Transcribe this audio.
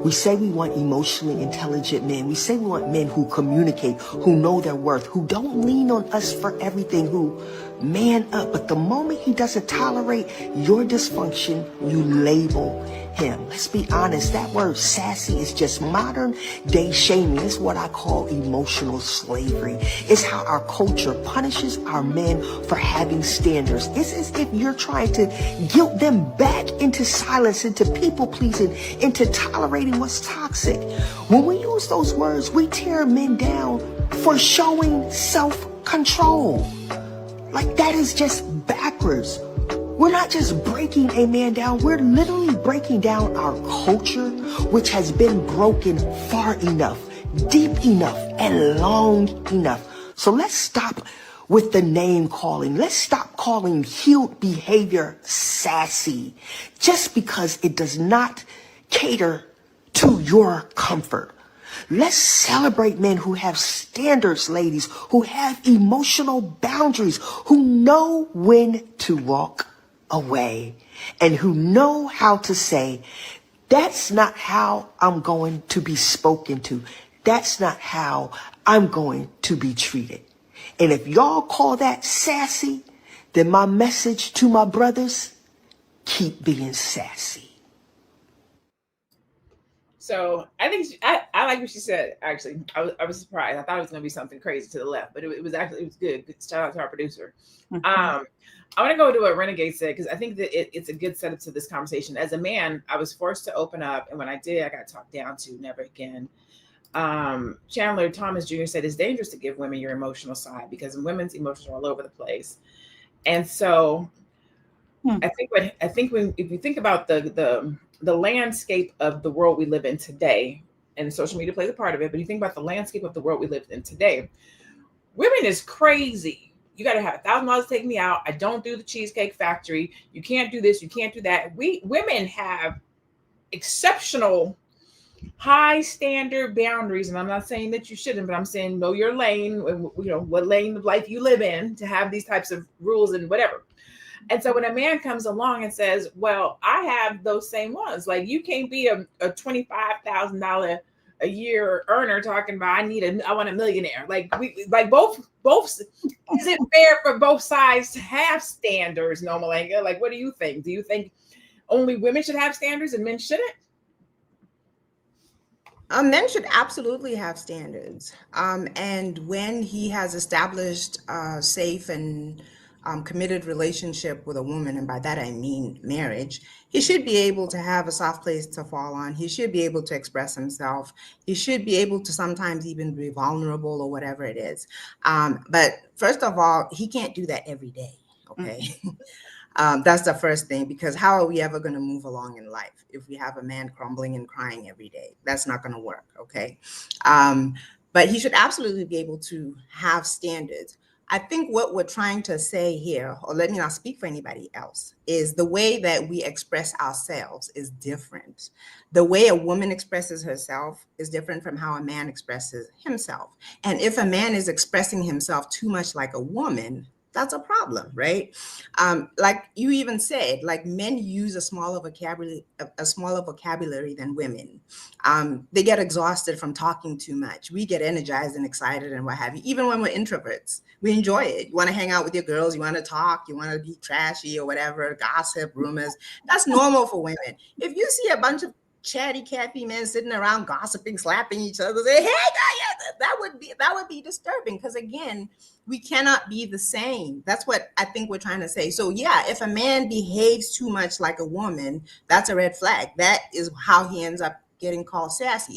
We say we want emotionally intelligent men. We say we want men who communicate, who know their worth, who don't lean on us for everything, who man up. But the moment he doesn't tolerate your dysfunction, you label him. Let's be honest, that word sassy is just modern day shaming. It's what I call emotional slavery. It's how our culture punishes our men for having standards. It's as if you're trying to guilt them back into silence, into people pleasing, into tolerating what's toxic. When we use those words, we tear men down for showing self-control. Like, that is just backwards. We're not just breaking a man down, we're literally breaking down our culture, which has been broken far enough, deep enough, and long enough. So let's stop with the name calling. Let's stop calling healed behavior sassy just because it does not cater to your comfort. Let's celebrate men who have standards, ladies, who have emotional boundaries, who know when to walk away, and who know how to say, that's not how I'm going to be spoken to. That's not how I'm going to be treated. And if y'all call that sassy, then my message to my brothers, keep being sassy. So I think I like what she said. Actually, I was surprised. I thought it was going to be something crazy to the left, but it was good. Shout out to our producer. I want to go to what Renegade said, because I think that it's a good setup to this conversation. As a man, I was forced to open up, and when I did, I got talked down to. Never again. Chandler Thomas Jr. said it's dangerous to give women your emotional side because women's emotions are all over the place, and so I think when if you think about the landscape of the world we live in today, and social media plays a part of it, but you think about the landscape of the world we live in today, women is crazy. You got to have $1,000 to take me out. I don't do the Cheesecake Factory. You can't do this. You can't do that. We women have exceptional high standard boundaries, and I'm not saying that you shouldn't, but I'm saying know your lane. You know what lane of life you live in to have these types of rules and whatever. And so when a man comes along and says, "Well, I have those same ones," like you can't be a $25,000 a year earner talking about I want a millionaire. Like both is it fair for both sides to have standards, Normalanga? Like, what do you think? Do you think only women should have standards and men shouldn't? Men should absolutely have standards. And when he has established a safe and committed relationship with a woman, and by that I mean marriage, he should be able to have a soft place to fall on. He should be able to express himself. He should be able to sometimes even be vulnerable or whatever it is. But first of all, he can't do that every day, okay? That's the first thing, because how are we ever going to move along in life if we have a man crumbling and crying every day? That's not going to work, okay? But he should absolutely be able to have standards. I think what we're trying to say here, or let me not speak for anybody else, is the way that we express ourselves is different. The way a woman expresses herself is different from how a man expresses himself. And if a man is expressing himself too much like a woman, that's a problem, right? Like you even said, like men use a smaller vocabulary than women. They get exhausted from talking too much. We get energized and excited and what have you. Even when we're introverts, we enjoy it. You want to hang out with your girls, you want to talk, you want to be trashy or whatever, gossip, rumors. That's normal for women. If you see a bunch of chatty Cathy men sitting around gossiping, slapping each other, say, "Hey, that would be disturbing," because again, we cannot be the same. That's what I think we're trying to say. So yeah, if a man behaves too much like a woman, that's a red flag. That is how he ends up getting called sassy.